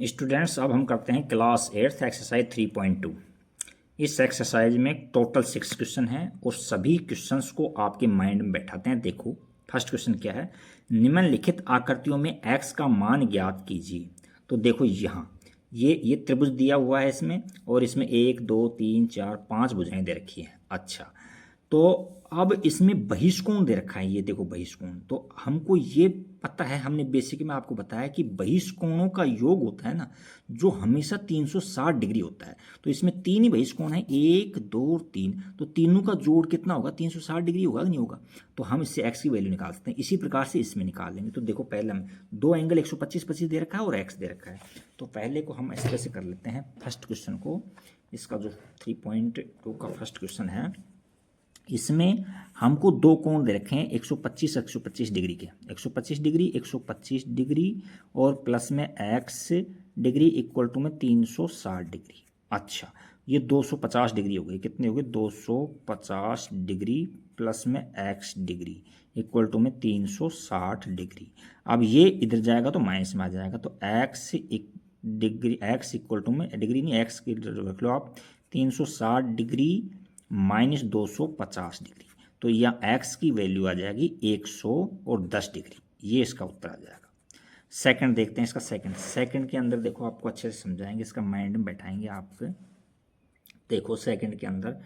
Students, अब हम करते हैं क्लास 8 एक्सरसाइज 3.2। इस एक्सरसाइज में टोटल 6 क्वेश्चन हैं और सभी क्वेश्चंस को आपके माइंड में बैठाते हैं। देखो, फर्स्ट क्वेश्चन क्या है, निम्नलिखित आकृतियों में x का मान ज्ञात कीजिए। तो देखो यहाँ ये त्रिभुज दिया हुआ है इसमें, और इसमें 1 2 3 4 5 भुजाएं दे रखी हैं। अच्छा, तो अब इसमें बहिष्कोण दे रखा है, ये देखो बहिष्कोण। तो हमको ये पता है, हमने बेसिक में आपको बताया कि बहिष्कोणों का योग होता है ना, जो हमेशा 360 डिग्री होता है। तो इसमें 3 ही बहिष्कोण है, 1 2 3। तो तीनों का जोड़ कितना होगा, 360 डिग्री होगा कि नहीं होगा। तो हम इससे x की वैल्यू निकाल सकते हैं। इसी प्रकार से इसमें निकाल लेंगे। तो देखो, पहले हम दो एंगल 125 25 दे रखा है और x दे रखा है। तो पहले को हम इस तरह से कर लेते हैं। फर्स्ट क्वेश्चन को, इसका जो 3.2 का फर्स्ट क्वेश्चन है, इसमें हमको दो कोण दे रखे हैं 125 डिग्री के। 125 डिग्री और प्लस में x डिग्री इक्वल टू में 360 डिग्री। अच्छा, ये 250 डिग्री हो गई। कितने हो गए, 250 डिग्री प्लस में x डिग्री इक्वल टू में 360 डिग्री। अब ये इधर जाएगा तो माइनस में आ जाएगा। तो x degree, x equal to में डिग्री नहीं, x की रख लो आप, 360 डिग्री माइनस 250 डिग्री। तो यहाँ x की वैल्यू आ जाएगी 110 डिग्री। ये इसका उत्तर आ जाएगा। सेकंड देखते हैं इसका। सेकंड के अंदर देखो, आपको अच्छे से समझाएंगे, इसका माइंड में बैठाएंगे आपके। देखो, सेकंड के अंदर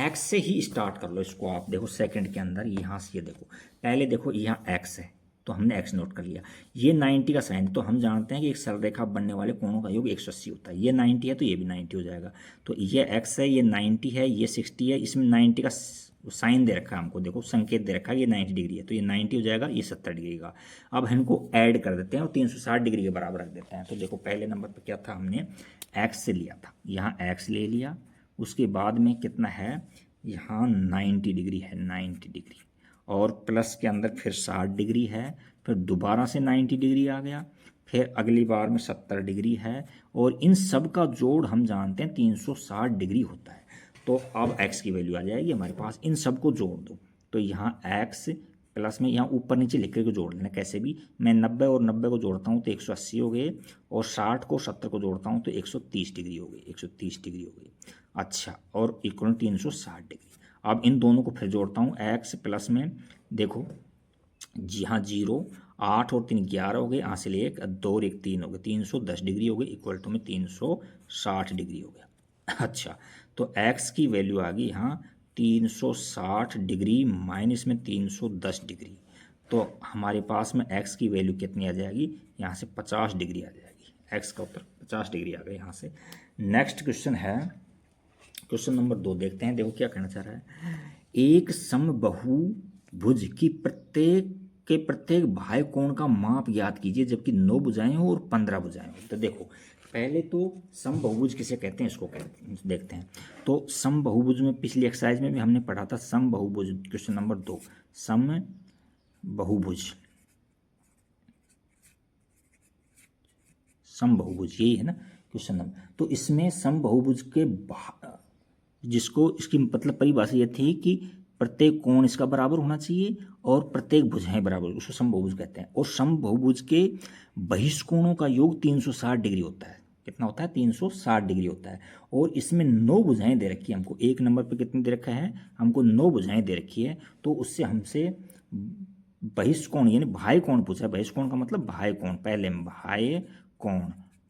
x से ही स्टार्ट कर लो इसको आप। देखो सेकंड के अंदर यहाँ से, ये देखो पहले देखो यहाँ x है, तो हमने x नोट कर लिया। ये 90 का साइन, तो हम जानते हैं कि एक सरल रेखा बनने वाले कोणों का योग 180 होता है। ये 90 है तो ये भी 90 हो जाएगा। तो ये x है, ये 90 है, ये 60 है। इसमें 90 का साइन दे रखा है हमको, देखो संकेत दे रखा है, ये 90 डिग्री है। तो ये 90 हो जाएगा, ये 70 डिग्री का। अब इनको ऐड कर देते हैं और 360 डिग्री के बराबर रख देते हैं। तो देखो, पहले नंबर पर क्या था, हमने x से लिया था, यहाँ x ले लिया। उसके बाद में कितना है, यहाँ 90 डिग्री है, 90 डिग्री, और प्लस के अंदर फिर 60 डिग्री है, फिर दोबारा से 90 डिग्री आ गया, फिर अगली बार में 70 डिग्री है, और इन सब का जोड़ हम जानते हैं 360 डिग्री होता है। तो अब x की वैल्यू आ जाएगी हमारे पास। इन सब को जोड़ दो, तो यहाँ x प्लस में यहाँ ऊपर नीचे लिख के जोड़ लेना कैसे भी। मैं 90 और 90 को जोड़ता हूँ तो 180 हो गए, और 60 को 70 को जोड़ता हूँ तो 130 डिग्री हो गई, 130 डिग्री हो गई। अच्छा, और इक्वल 360 डिग्री। अब इन दोनों को फिर जोड़ता हूँ, x प्लस में देखो जी हाँ 0, 8 और 3 11 हो गए, यहाँ से 1 2 और 1 3 हो गए, 310 डिग्री हो गई, इक्वल टू में 360 डिग्री हो गया। अच्छा, तो x की वैल्यू आ गई यहाँ 360 डिग्री माइनस में 310 डिग्री। तो हमारे पास में x की वैल्यू कितनी आ जाएगी, यहाँ से 50 डिग्री आ जाएगी। x का उत्तर 50 डिग्री आ गई यहाँ से। नेक्स्ट क्वेश्चन है, क्वेश्चन नंबर 2 देखते हैं। देखो क्या कहना चाह रहा है, एक समबाहुभुज की प्रत्येक बाह्य कोण का माप ज्ञात कीजिए, जबकि 9 भुजाएं हो और 15 भुजाएं हो। तो देखो, पहले तो समबाहुभुज किसे कहते हैं, इसको देखते हैं। तो समबाहुभुज में पिछली एक्सरसाइज में भी हमने पढ़ा था समबाहुभुज। क्वेश्चन नंबर 2, समबाहुभुज यही है ना क्वेश्चन नंबर। तो इसमें समबाहुभुज के जिसको, इसकी मतलब परिभाषा ये थी कि प्रत्येक कोण इसका बराबर होना चाहिए और प्रत्येक भुजाएं बराबर, उसको समबाहुभुज कहते हैं। और समबाहुभुज के बहिष्कोणों का योग 360 डिग्री होता है। कितना होता है, 360 डिग्री होता है। और इसमें 9 भुजाएं दे रखी है हमको। एक नंबर पर कितनी दे रखा है, हमको 9 भुजाएं दे रखी है। तो उससे हमसे बहिष्कोण यानी बाह्य कोण पूछा है। बहिष्कोण का मतलब बाह्य कोण, पहले बाह्य कोण।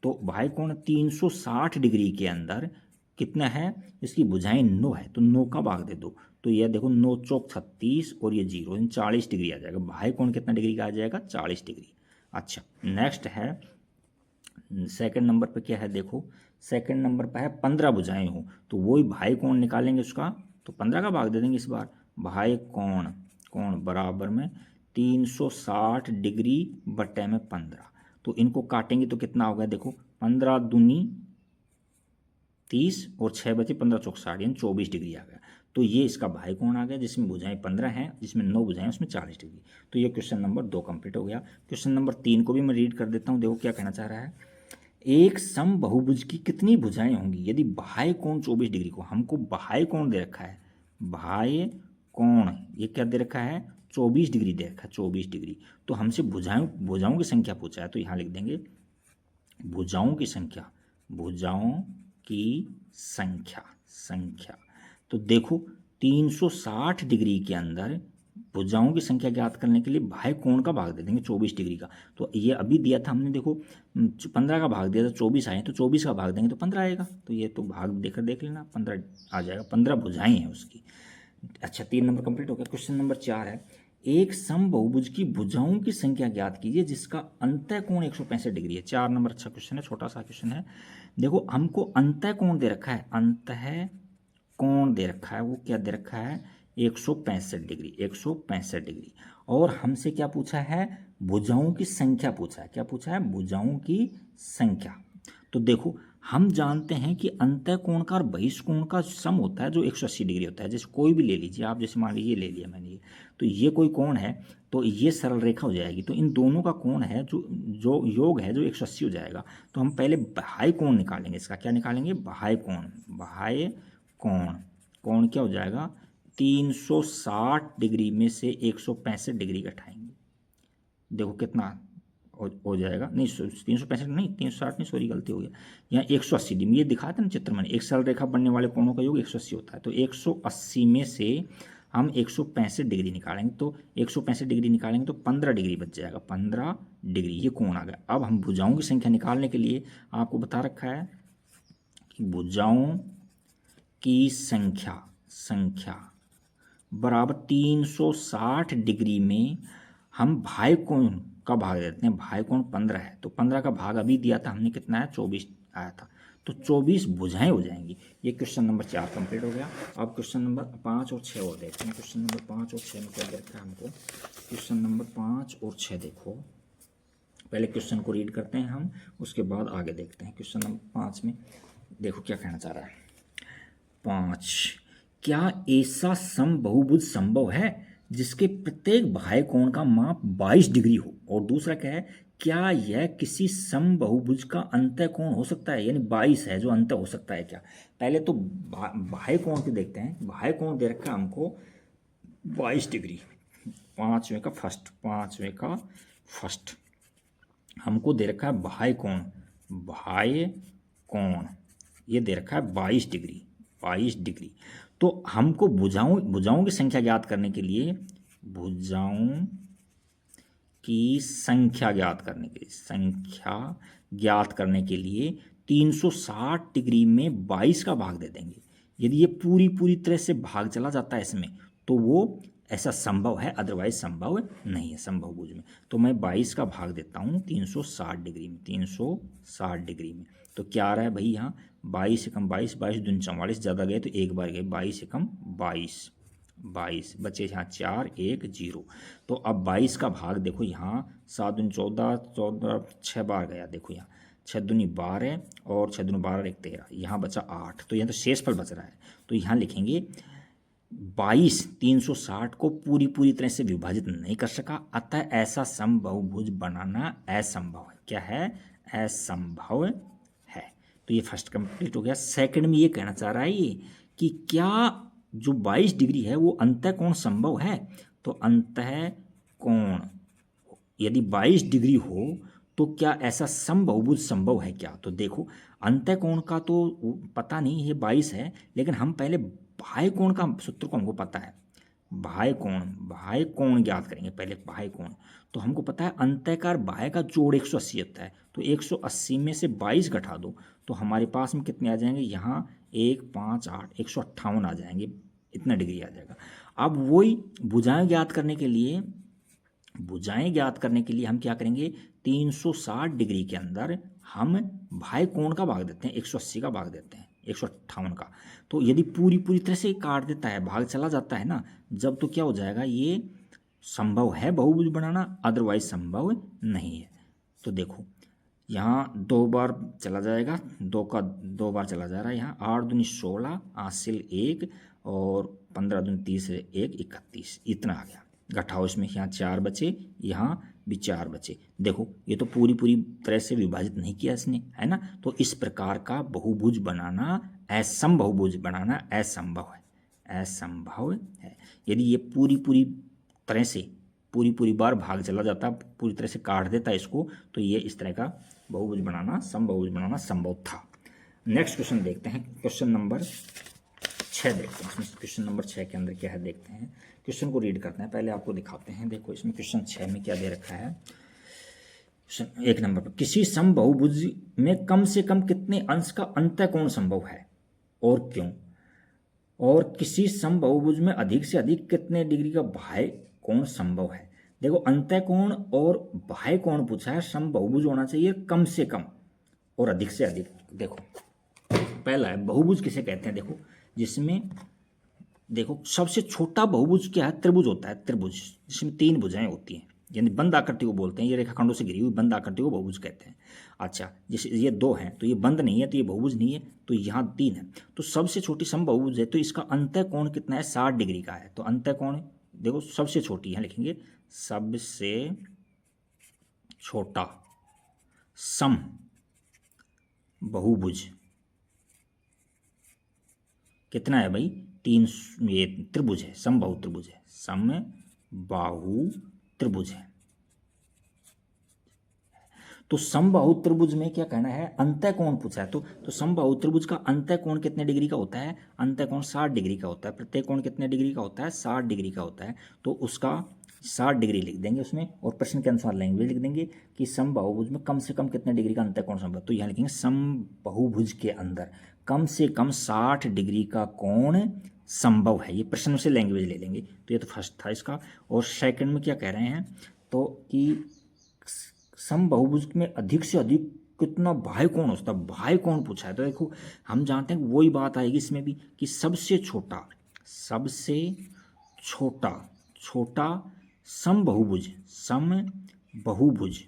तो बाह्य कोण 360 डिग्री के अंदर कितना है, इसकी भुजाएं 9 है, तो 9 का भाग दे दो। तो यह देखो 9 चौक 36 और ये 0, 40 डिग्री आ जाएगा। बाह्य कोण कितना डिग्री का आ जाएगा, 40 डिग्री। अच्छा, नेक्स्ट है सेकंड नंबर पे क्या है, देखो सेकंड नंबर पे है 15 भुजाएं हो, तो वही बाह्य कोण निकालेंगे उसका, तो 15 का भाग दे देंगे इस बार। बाह्य कोण बराबर में 360 डिग्री बटे में 15। तो इनको काटेंगे तो कितना होगा, देखो 15 दूनी 30 और 6 बचे 15 चौक 60, यानी 24 डिग्री आ गया। तो ये इसका बाह्य कोण आ गया, जिसमें भुजाएं 15 हैं, जिसमें 9 भुजाएं उसमें 40 डिग्री। तो ये क्वेश्चन नंबर 2 कंप्लीट हो गया। क्वेश्चन नंबर 3 को भी मैं रीड कर देता हूँ। देखो क्या कहना चाह रहा है, एक समबाहुभुज की कितनी भुजाएं होंगी यदि बाह्य कोण 24 डिग्री को, हमको बाह्य कोण दे रखा है, बाह्य कोण ये क्या दे रखा है, 24 डिग्री दे रखा है, 24 डिग्री। तो हमसे भुजाओं की संख्या पूछा है, तो यहाँ लिख देंगे भुजाओं की संख्या, भुजाओं की संख्या। तो देखो 360 डिग्री के अंदर भुजाओं की संख्या ज्ञात करने के लिए बाह्य कोण का भाग दे देंगे 24 डिग्री का। तो ये अभी दिया था हमने, देखो 15 का भाग दिया था, 24 आए, तो 24 का भाग देंगे तो 15 आएगा। तो ये तो भाग देकर देख लेना, 15 आ जाएगा, 15 भुजाएं हैं उसकी। अच्छा, 3 नंबर कंप्लीट हो गया। क्वेश्चन नंबर 4 है, एक समबहुभुज की भुजाओं की संख्या ज्ञात कीजिए जिसका अंतः कोण 165 डिग्री है। 4 नंबर अच्छा क्वेश्चन है, छोटा सा क्वेश्चन है। देखो हमको अंतः कोण दे रखा है, अंतः कोण दे रखा है, वो क्या दे रखा है 165 डिग्री, 165 डिग्री। और हमसे क्या पूछा है, भुजाओं की संख्या पूछा है। क्या पूछा है, भुजाओं की संख्या। तो देखो हम जानते हैं कि अंतः कोण का और बहिष्कोण का सम होता है जो 180 डिग्री होता है। जैसे कोई भी ले लीजिए आप, जैसे मान लीजिए ले लिया मैंने ये, तो ये कोई कोण है, तो ये सरल रेखा हो जाएगी। तो इन दोनों का कोण है जो योग है जो 180 हो जाएगा। तो हम पहले बाह्य कोण निकालेंगे, इसका क्या निकालेंगे, बाह्य कोण। बाह्य कोण, कोण क्या हो जाएगा 360 डिग्री में से 165 डिग्री घटाएंगे। देखो कितना हो जाएगा, नहीं 365 नहीं, 360 नहीं, सॉरी गलती हो गया, यहाँ 180 डिग्री ये दिखाते ना चित्र में, एक सरल रेखा बनने वाले कोणों का योग 180 होता है। तो 180 में से हम 165 डिग्री निकालेंगे, तो 165 डिग्री निकालेंगे तो 15 डिग्री बच जाएगा, 15 डिग्री ये कोण आ गया। अब हम भुजाओं की संख्या निकालने के लिए आपको बता रखा है कि भुजाओं की संख्या बराबर 360 डिग्री में हम बाह्य कोण का भाग देते हैं। बाह्य कोण 15 है, तो 15 का भाग अभी दिया था हमने, कितना है 24 आया था, तो 24 भुजाएं हो जाएंगी। ये क्वेश्चन नंबर 4 कंप्लीट हो गया। अब क्वेश्चन नंबर 5 और 6 और देखते हैं। क्वेश्चन नंबर 5 और 6 में क्या देखा है हमको, क्वेश्चन नंबर 5 और 6 देखो, पहले क्वेश्चन को रीड करते हैं हम, उसके बाद आगे देखते हैं। क्वेश्चन नंबर 5 में देखो क्या कहना चाह रहा है। 5, क्या ऐसा समबहुभुज संभव है जिसके प्रत्येक बाह्य कोण का माप 22 डिग्री हो। और दूसरा क्या है, क्या यह किसी समबहुभुज का अंतः कोण हो सकता है, यानी 22 है जो अंतः हो सकता है क्या। पहले तो बाह्य कोण को देखते हैं। बाह्य कोण दे रखा है हमको 22 डिग्री, पांचवें का फर्स्ट हमको दे रखा है बाह्य कोण ये दे रखा है 22 डिग्री। तो हमको भुजाओं की संख्या ज्ञात करने के लिए, भुजाओं की संख्या ज्ञात करने के लिए 360 डिग्री में 22 का भाग दे देंगे। यदि ये पूरी तरह से भाग चला जाता है इसमें, तो वो ऐसा संभव है, अदरवाइज संभव नहीं है समबहुभुज में। तो मैं 22 का भाग देता हूँ 360 डिग्री में, 360 डिग्री में। तो क्या आ रहा है भाई, यहाँ 22 से कम 22, 22 दूनी 44, ज़्यादा गए तो एक बार गए, 22 से कम 22 बचे यहाँ 4 1 0। तो अब 22 का भाग देखो, यहाँ 7 दूनी 14 6 बार गया, देखो यहाँ 6 दूनी 12 और 6 दूनी 12 1 13, यहाँ बचा 8। तो यहाँ तो शेषफल बच रहा है, तो यहाँ लिखेंगे 22 360 को पूरी तरह से विभाजित नहीं कर सका, अतः ऐसा समबहुभुज बनाना असंभव है। क्या है, असंभव है। तो ये फर्स्ट कंप्लीट हो गया। सेकंड में ये कहना चाह रहा है ये कि क्या जो 22 डिग्री है वो अंतः कोण संभव है। तो अंतः कोण यदि 22 डिग्री हो तो क्या ऐसा समबहुभुज संभव है क्या। तो देखो अंतः कोण का तो पता नहीं, ये 22 है, लेकिन हम पहले बाह्य कोण का सूत्र को हमको पता है। बाह्य कोण ज्ञात करेंगे पहले, बाह्य कोण। तो हमको पता है अंतः का और बाह्य का जोड़ 180 होता है। तो 180 में से 22 घटा दो तो हमारे पास में कितने आ जाएंगे, यहाँ 1 5 8 158 आ जाएंगे, इतना डिग्री आ जाएगा। अब वही भुजाएं ज्ञात करने के लिए हम क्या करेंगे, 360 डिग्री के अंदर हम बाह्य कोण का भाग देते हैं, 180 का भाग देते हैं, 158 का। तो यदि पूरी तरह से काट देता है, भाग चला जाता है ना जब, तो क्या हो जाएगा, ये संभव है बहुभुज बनाना, अदरवाइज संभव नहीं है। तो देखो यहाँ 2 बार चला जाएगा, 2 का 2 बार चला जा रहा है, यहाँ 8 दूनी 16 8 1 और 15 दूनी 30 1 31, इतना आ गया। घटाओ इसमें, यहाँ 4 बचे, यहाँ भी 4 बचे। देखो ये तो पूरी तरह से विभाजित नहीं किया इसने, है ना। तो इस प्रकार का बहुभुज बनाना, असमबहुभुज बनाना असंभव है। यदि ये पूरी तरह से पूरी बार भाग चला जाता, पूरी तरह से काट देता इसको, तो ये इस तरह का बहुभुज बनाना, समबहुभुज बनाना संभव था। नेक्स्ट क्वेश्चन देखते हैं, क्वेश्चन नंबर 6 देखते हैं। क्वेश्चन नंबर 6 के अंदर क्या है देखते हैं, क्वेश्चन को रीड करते हैं, पहले आपको दिखाते हैं। देखो इसमें क्वेश्चन 6 में क्या दे रखा है। क्वेश्चन 1 नंबर पर, किसी समबहुभुज में कम से कम कितने अंश का अंतःकोण संभव है और क्यों, और किसी समबहुभुज में अधिक से अधिक कितने डिग्री का बाह्य कोण संभव है। देखो अंतःकोण और बाह्य कोण पूछा है, समबहुभुज होना चाहिए कम से कम और अधिक से अधिक। देखो पहला है बहुभुज किसे कहते हैं, देखो जिसमें देखो सबसे छोटा बहुभुज क्या है, त्रिभुज होता है, त्रिभुज जिसमें 3 भुजाएं होती हैं, यानी बंद आकृति को बोलते हैं, ये रेखाखंडों से घिरी हुई बंद आकृति को बहुभुज कहते हैं। अच्छा जैसे ये 2 हैं तो ये बंद नहीं है, तो ये बहुभुज नहीं है, तो यहाँ 3 है, तो सबसे छोटी समबहुभुज है, तो इसका अंतःकोण कितना है, 60 डिग्री का है। तो अंतःकोण देखो सबसे छोटी है, लिखेंगे सबसे छोटा सम बहुभुज कितना है भाई, 3, ये त्रिभुज है, समबाहु त्रिभुज है, समबाहु त्रिभुज है। तो समबाहु त्रिभुज में क्या कहना है, अंतःकोण पूछा है, तो समबाहु त्रिभुज का अंतःकोण कितने डिग्री का होता है, अंतःकोण 60 डिग्री का होता है। प्रत्येक कोण कितने डिग्री का होता है, 60 डिग्री का होता है, तो उसका 60 डिग्री लिख देंगे उसमें, और प्रश्न के अनुसार लैंग्वेज लिख देंगे कि समबाहुभुज में कम से कम कितने डिग्री का अंतःकोण संभव। तो यहाँ लिखेंगे समबाहुभुज के अंदर कम से कम 60 डिग्री का कोण संभव है, ये प्रश्न से लैंग्वेज ले लेंगे। तो ये तो फर्स्ट था इसका। और सेकंड में क्या कह रहे हैं, तो कि समबाहुभुज में अधिक से अधिक कितना बाह्य कोण होता है, बाह्य कोण पूछा है। तो देखो हम जानते हैं वही बात आएगी इसमें भी कि सबसे छोटा छोटा समबहुभुज बहुभुज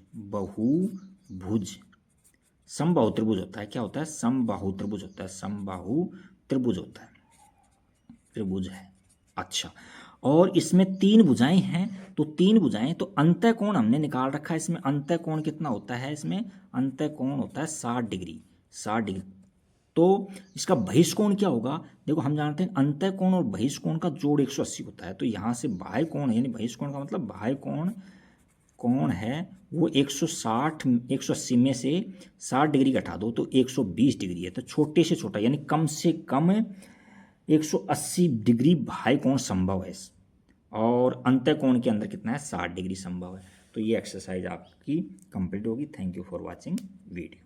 समबाहु त्रिभुज होता है। क्या होता है, समबाहु त्रिभुज होता है, समबाहु त्रिभुज होता है, त्रिभुज है। अच्छा, और इसमें 3 भुजाएं हैं, तो 3 भुजाएं, तो अंतःकोण हमने निकाल रखा है। इसमें अंतःकोण कितना होता है, इसमें अंतःकोण होता है 60 डिग्री, 60 डिग्री। तो इसका बहिष्कोण क्या होगा, देखो हम जानते हैं अंतःकोण और बहिष्कोण का जोड़ 180 होता है। तो यहाँ से बाह्य कोण यानी बहिष्कोण का मतलब बाह्य कोण है वो 180 में से 60 डिग्री घटा दो तो 120 डिग्री है। तो छोटे से छोटा यानी कम से कम 180 डिग्री बाह्य कोण संभव है, और अंतःकोण के अंदर कितना है, 60 डिग्री संभव है। तो ये एक्सरसाइज आपकी कंप्लीट होगी। Thank you for watching video.